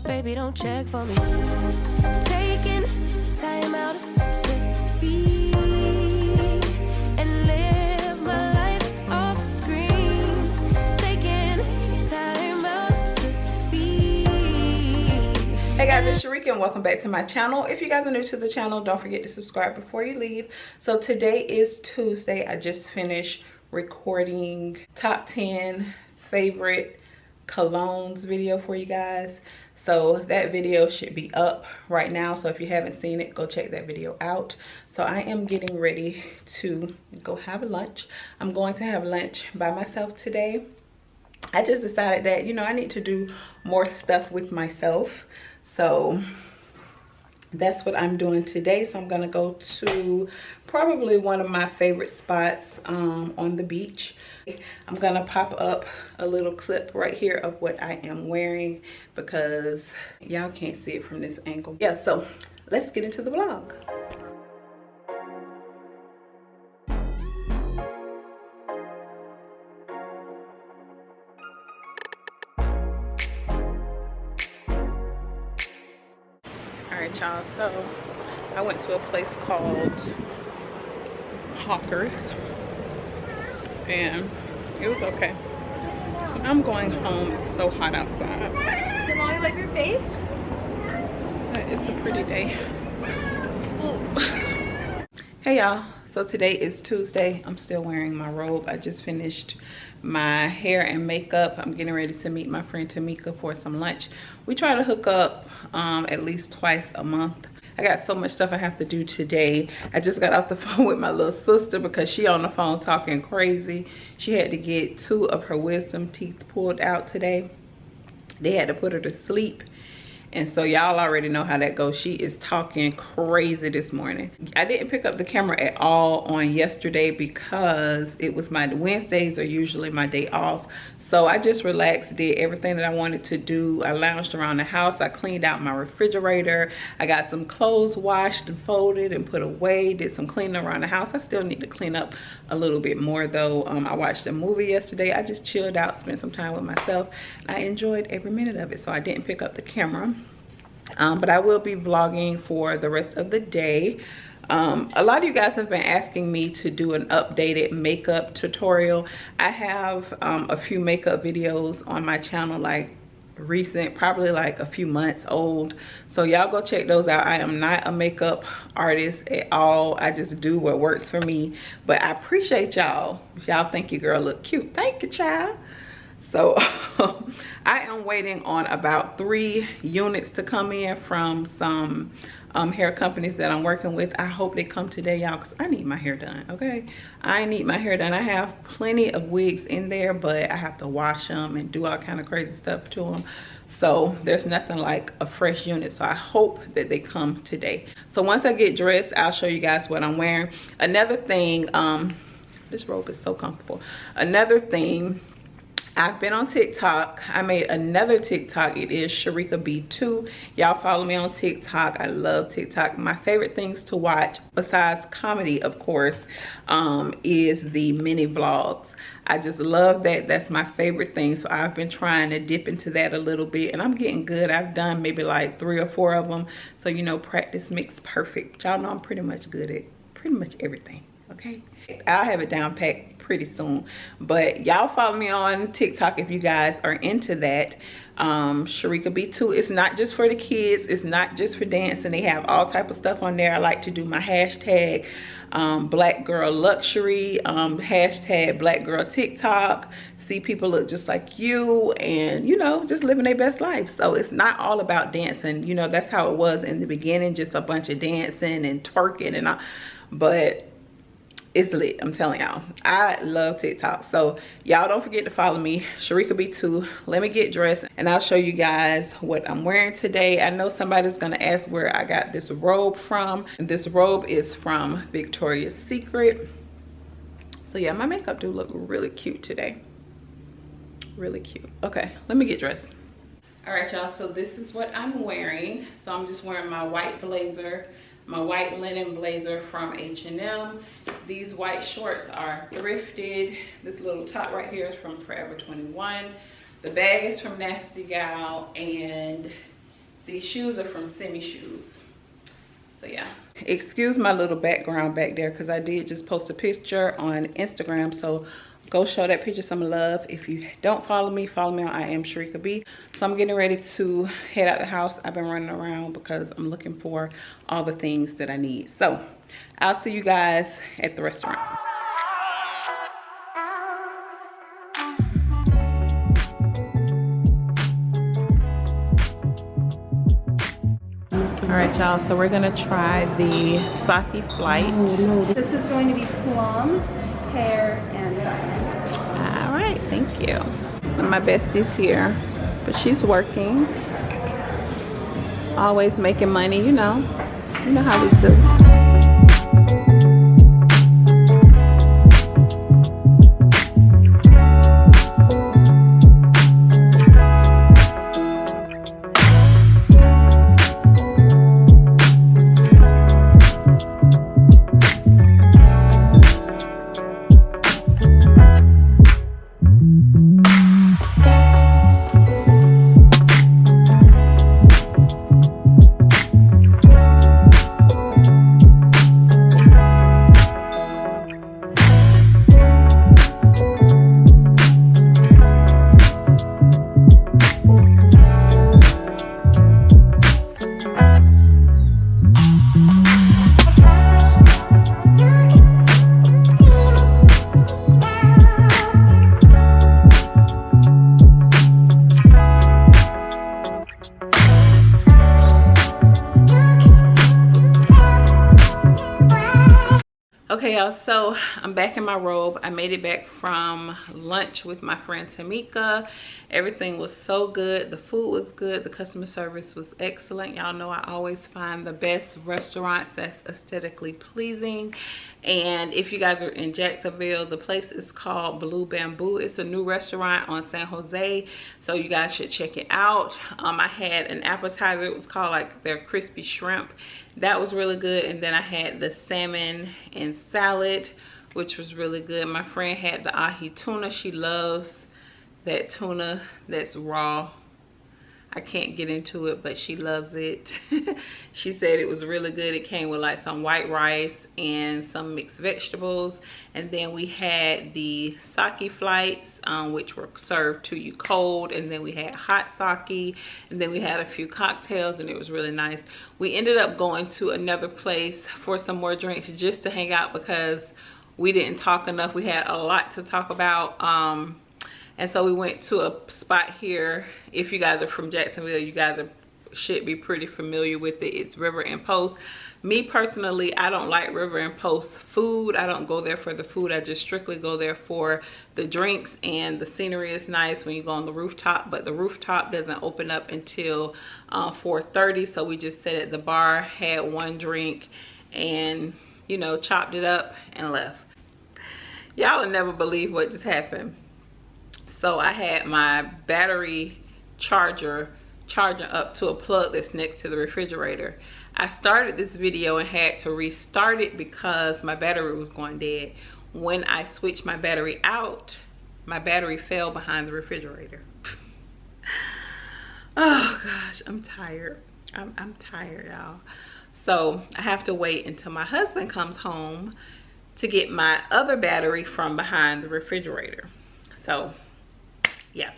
baby, don't check for me. Taking time out to be and live my life off screen. Taking time out to be. Hey guys, it's Sharika and welcome back to my channel. If you guys are new to the channel, don't forget to subscribe before you leave. So today is Tuesday. I just finished recording top 10 favorite colognes video for you guys. So that video should be up right now, so if you haven't seen it, go check that video out. So I am getting ready to go have lunch. I'm going to have lunch by myself today. I just decided that, you know, I need to do more stuff with myself, so that's what I'm doing today. So I'm gonna go to probably one of my favorite spots on the beach. I'm gonna pop up a little clip right here of what I am wearing because y'all can't see it from this angle. Yeah, so let's get into the vlog. Alright y'all, so I went to a place called Hawkers and it was okay. So now I'm going home. It's so hot outside. Does mommy wipe your face? It's a pretty day. Ooh. Hey y'all, so today is Tuesday. I'm still wearing my robe. I just finished my hair and makeup. I'm getting ready to meet my friend Tamika for some lunch. We try to hook up at least twice a month. I got so much stuff I have to do today. I just got off the phone with my little sister because she on the phone talking crazy. She had to get 2 of her wisdom teeth pulled out today. They had to put her to sleep. And so y'all already know how that goes. She is talking crazy this morning. I didn't pick up the camera at all on yesterday because it was my Wednesdays are usually my day off. So I just relaxed, did everything that I wanted to do. I lounged around the house. I cleaned out my refrigerator. I got some clothes washed and folded and put away. Did some cleaning around the house. I still need to clean up a little bit more though. I watched a movie yesterday. I just chilled out, spent some time with myself. I enjoyed every minute of it. So I didn't pick up the camera. But I will be vlogging for the rest of the day. A lot of you guys have been asking me to do an updated makeup tutorial. I have a few makeup videos on my channel, like recent, probably like a few months old. So y'all go check those out. I am not a makeup artist at all. I just do what works for me. But I appreciate y'all. Y'all think your girl look cute. Thank you, child. So I am waiting on about 3 units to come in from some hair companies that I'm working with. I hope they come today, y'all, because I need my hair done, okay? I need my hair done. I have plenty of wigs in there, but I have to wash them and do all kind of crazy stuff to them. So there's nothing like a fresh unit. So I hope that they come today. So once I get dressed, I'll show you guys what I'm wearing. Another thing, this robe is so comfortable. Another thing, I've been on TikTok. I made another TikTok. It is Sharika B2. Y'all follow me on TikTok. I love TikTok. My favorite things to watch, besides comedy, of course, is the mini vlogs. I just love that. That's my favorite thing. So I've been trying to dip into that a little bit, and I'm getting good. I've done maybe like 3 or 4 of them. So, you know, practice makes perfect. Y'all know I'm pretty much good at pretty much everything, okay? I'll have it down packed pretty soon. But y'all follow me on TikTok if you guys are into that. Sharika B2. It's not just for the kids. It's not just for dancing. They have all type of stuff on there. I like to do my hashtag Black Girl Luxury, hashtag Black Girl TikTok. See people look just like you and, you know, just living their best life. So it's not all about dancing. You know, that's how it was in the beginning, just a bunch of dancing and twerking and all. But it's lit, I'm telling y'all. I love TikTok. So y'all don't forget to follow me, Sharika B2. Let me get dressed and I'll show you guys what I'm wearing today. I know somebody's gonna ask where I got this robe from. This robe is from Victoria's Secret. So yeah, my makeup do look really cute today. Really cute. Okay, let me get dressed. All right, y'all, so this is what I'm wearing. So I'm just wearing my white blazer, my white linen blazer from H&M. These white shorts are thrifted. This little top right here is from Forever 21. The bag is from Nasty Gal, and These shoes are from Semi Shoes. So yeah, excuse my little background back there because I did just post a picture on Instagram, so go show that picture some love. If you don't follow me on I am Sharika B. So I'm getting ready to head out the house. I've been running around because I'm looking for all the things that I need. So I'll see you guys at the restaurant. All right, y'all, so we're gonna try the sake flight. This is going to be plum, pear, and diamond. All right, thank you. My bestie's here, but she's working. Always making money, you know how we do. Okay, y'all, so I'm back in my robe. I made it back from lunch with my friend Tamika. Everything was so good. The food was good. The customer service was excellent. Y'all know I always find the best restaurants that's aesthetically pleasing. And if you guys are in Jacksonville, the place is called Blue Bamboo. It's a new restaurant on San Jose, so you guys should check it out. I had an appetizer. It was called like their crispy shrimp. That was really good. And then I had the salmon and salad, which was really good. My friend had the ahi tuna. She loves that tuna that's raw. I can't get into it, but she loves it. She said it was really good. It came with like some white rice and some mixed vegetables. And then we had the sake flights, which were served to you cold. And then we had hot sake. And then we had a few cocktails, and it was really nice. We ended up going to another place for some more drinks just to hang out because we didn't talk enough. We had a lot to talk about. And so we went to a spot here. If you guys are from Jacksonville, you guys should be pretty familiar with it. It's River and Post. Me personally, I don't like River and Post food. I don't go there for the food. I just strictly go there for the drinks, and the scenery is nice when you go on the rooftop, but the rooftop doesn't open up until 4:30. So we just sat at the bar, had one drink, and you know, chopped it up and left. Y'all will never believe what just happened. So I had my battery charger charging up to a plug that's next to the refrigerator. I started this video and had to restart it because my battery was going dead. When I switched my battery out, my battery fell behind the refrigerator. Oh gosh, I'm tired. I'm tired, y'all. So I have to wait until my husband comes home to get my other battery from behind the refrigerator. So yeah.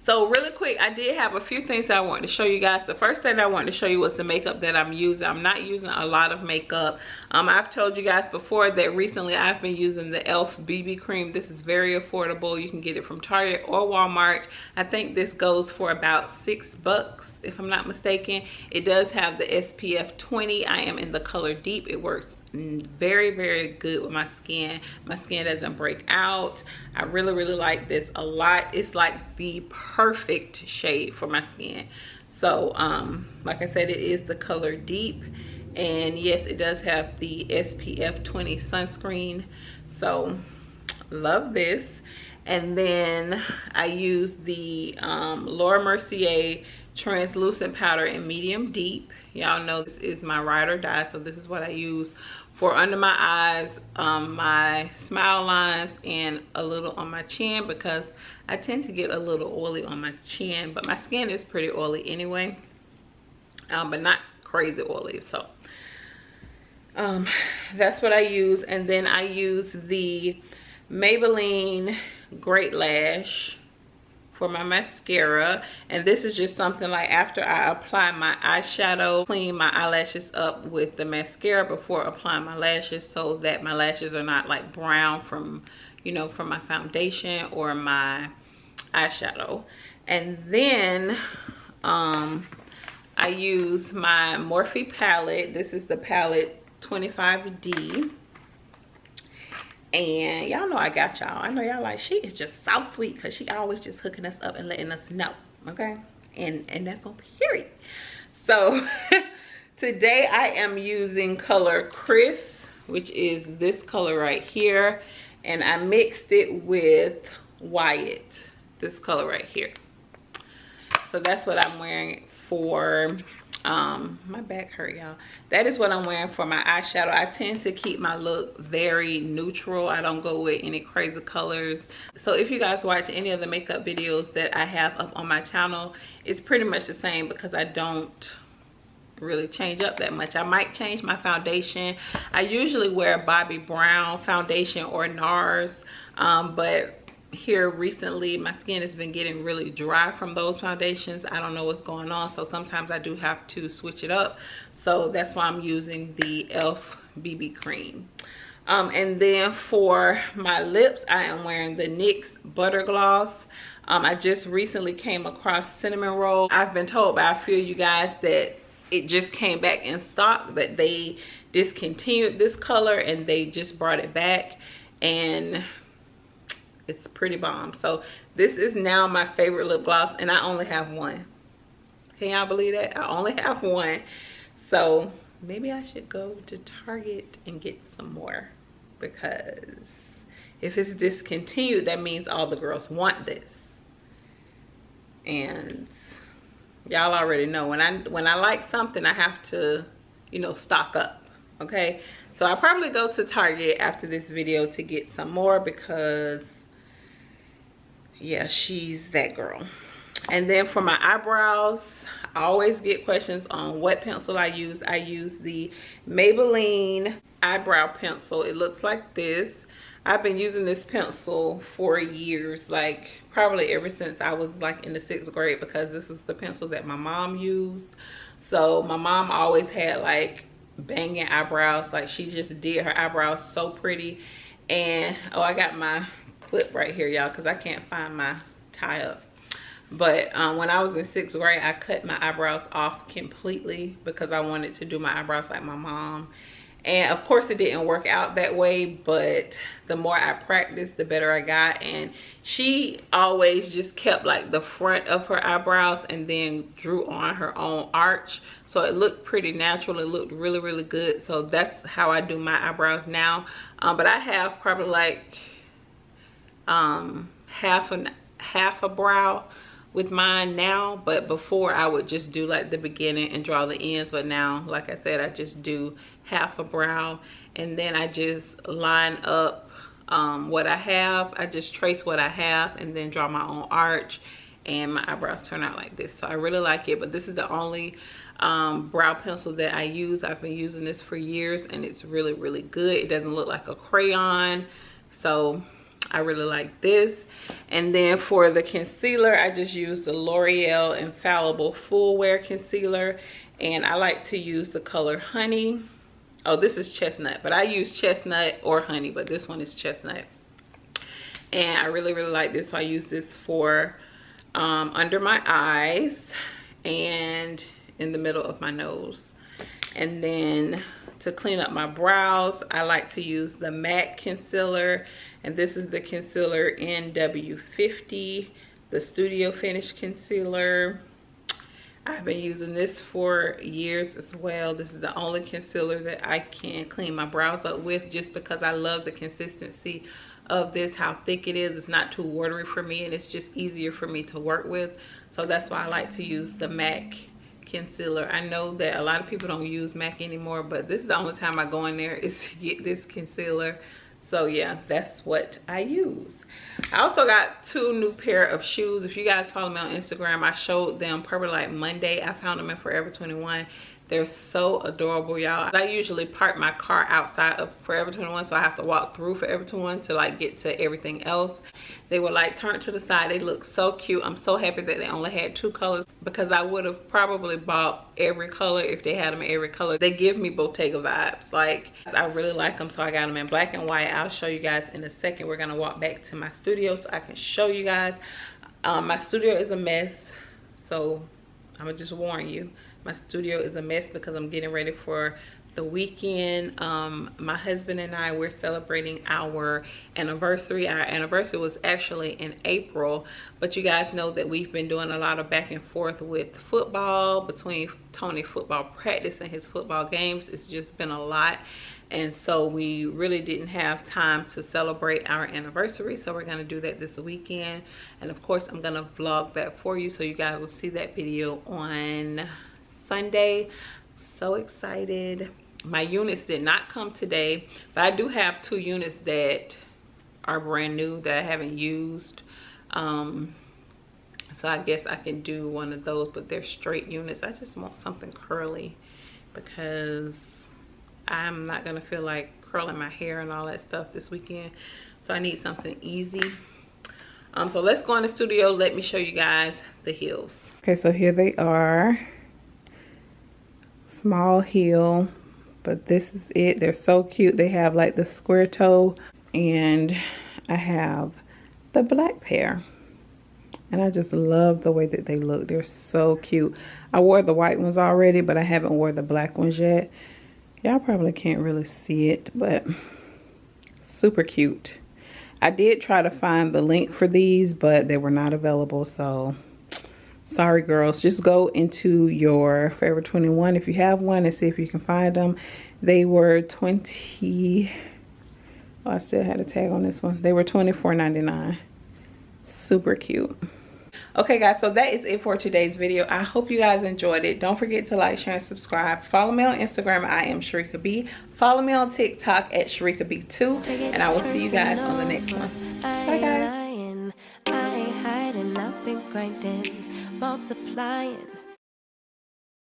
So really quick, I did have a few things that I wanted to show you guys. The first thing I wanted to show you was the makeup that I'm using. I'm not using a lot of makeup. I've told you guys before that recently I've been using the e.l.f. BB cream. This is very affordable. You can get it from Target or Walmart. I think this goes for about $6 if I'm not mistaken. It does have the SPF 20. I am in the color Deep. It works very, very good with my skin. My skin doesn't break out. I really like this a lot. It's like the perfect shade for my skin. So like I said, it is the color Deep, and yes, it does have the SPF 20 sunscreen. So love this. And then I use the Laura Mercier translucent powder in medium deep. Y'all know this is my ride or die, so this is what I use for under my eyes, my smile lines, and a little on my chin, because I tend to get a little oily on my chin, but my skin is pretty oily anyway. but not crazy oily. So that's what I use. And then I use the Maybelline Great Lash for my mascara, and this is just something like after I apply my eyeshadow, clean my eyelashes up with the mascara before applying my lashes, so that my lashes are not like brown from, you know, from my foundation or my eyeshadow. And then I use my Morphe palette. This is the palette 25D. And y'all know I got y'all. I know y'all like, she is just so sweet, because she always just hooking us up and letting us know, okay? And that's on period. So today I am using color Chris, which is this color right here, and I mixed it with Wyatt, this color right here. So that's what I'm wearing for my back hurt, y'all. That is what I'm wearing for my eyeshadow. I tend to keep my look very neutral. I don't go with any crazy colors. So if you guys watch any of the makeup videos that I have up on my channel, it's pretty much the same, because I don't really change up that much. I might change my foundation. I usually wear Bobbi Brown foundation or NARS, but here recently my skin has been getting really dry from those foundations. I don't know what's going on, so sometimes I do have to switch it up. So that's why I'm using the e.l.f. BB cream. And then for my lips, I am wearing the NYX Butter Gloss. I just recently came across Cinnamon Roll. I've been told by a few of you guys that it just came back in stock, that they discontinued this color and they just brought it back, and it's pretty bomb. So this is now my favorite lip gloss, and I only have one. Can y'all believe that? I only have one. So maybe I should go to Target and get some more, because if it's discontinued, that means all the girls want this. And y'all already know, when I like something, I have to, you know, stock up. Okay, so I'll probably go to Target after this video to get some more, because yeah, she's that girl. And then for my eyebrows, I always get questions on what pencil I use. I use the Maybelline eyebrow pencil. It looks like this. I've been using this pencil for years, like probably ever since I was like in the 6th grade, because this is the pencil that my mom used. So my mom always had like banging eyebrows. Like, she just did her eyebrows so pretty. And oh, I got my clip right here, y'all, because I can't find my tie up. But when I was in 6th grade, I cut my eyebrows off completely, because I wanted to do my eyebrows like my mom. And of course it didn't work out that way, but the more I practiced, the better I got. And she always just kept like the front of her eyebrows and then drew on her own arch, so it looked pretty natural. It looked really, really good. So that's how I do my eyebrows now. But I have probably like half a brow with mine now, but before I would just do like the beginning and draw the ends. But now, like I said, I just do half a brow, and then I just line up what I have. I just trace what I have and then draw my own arch, and my eyebrows turn out like this. So I really like it. But this is the only brow pencil that I use. I've been using this for years, and it's really, really good. It doesn't look like a crayon, so I really like this. And then for the concealer, I just use the L'Oreal Infallible Full Wear Concealer, and I like to use the color Honey. Oh, this is Chestnut, but I use Chestnut or Honey, but this one is Chestnut. And I really, really like this, so I use this for under my eyes and in the middle of my nose. And then to clean up my brows, I like to use the MAC concealer, and this is the concealer NW50, the Studio Finish concealer. I've been using this for years as well. This is the only concealer that I can clean my brows up with, just because I love the consistency of this, how thick it is. It's not too watery for me, and it's just easier for me to work with. So that's why I like to use the MAC concealer. I know that a lot of people don't use MAC anymore, but this is the only time I go in there is to get this concealer. So yeah, that's what I use. I also got 2 new pair of shoes. If you guys follow me on Instagram, I showed them probably like Monday. I found them in Forever 21. They're so adorable, y'all. I usually park my car outside of Forever 21, so I have to walk through Forever 21 to like get to everything else. They were like turned to the side. They look so cute. I'm so happy that they only had 2 colors, because I would have probably bought every color if they had them in every color. They give me Bottega vibes. Like, I really like them, so I got them in black and white. I'll show you guys in a second. We're gonna walk back to my studio so I can show you guys. My studio is a mess, so I'm gonna just warn you. My studio is a mess because I'm getting ready for the weekend. My husband and I, we're celebrating our anniversary. Our anniversary was actually in April, but you guys know that we've been doing a lot of back and forth with football, between Tony's football practice and his football games. It's just been a lot, and so we really didn't have time to celebrate our anniversary, so we're going to do that this weekend. And of course, I'm going to vlog that for you, so you guys will see that video on Sunday. So excited. My units did not come today, but I do have 2 units that are brand new that I haven't used. So I guess I can do one of those, but they're straight units. I just want something curly because I'm not gonna feel like curling my hair and all that stuff this weekend. So I need something easy. So let's go in the studio. Let me show you guys the heels. Okay, so here they are. Small heel, but this is it. They're so cute. They have like the square toe, and I have the black pair, and I just love the way that they look. They're so cute. I wore the white ones already, but I haven't wore the black ones yet. Y'all probably can't really see it, but super cute. I did try to find the link for these, but they were not available, so sorry girls. Just go into your Forever 21 if you have one and see if you can find them. They were 20, oh, I still had a tag on this one. They were $24.99. Super cute. Okay guys, so that is it for today's video. I hope you guys enjoyed it. Don't forget to like, share, and subscribe. Follow me on Instagram. I am Sharika B. Follow me on TikTok at Sharika B2, and I will see you guys on the next one. Bye guys. I ain't hiding, I've been grinding, multiplying.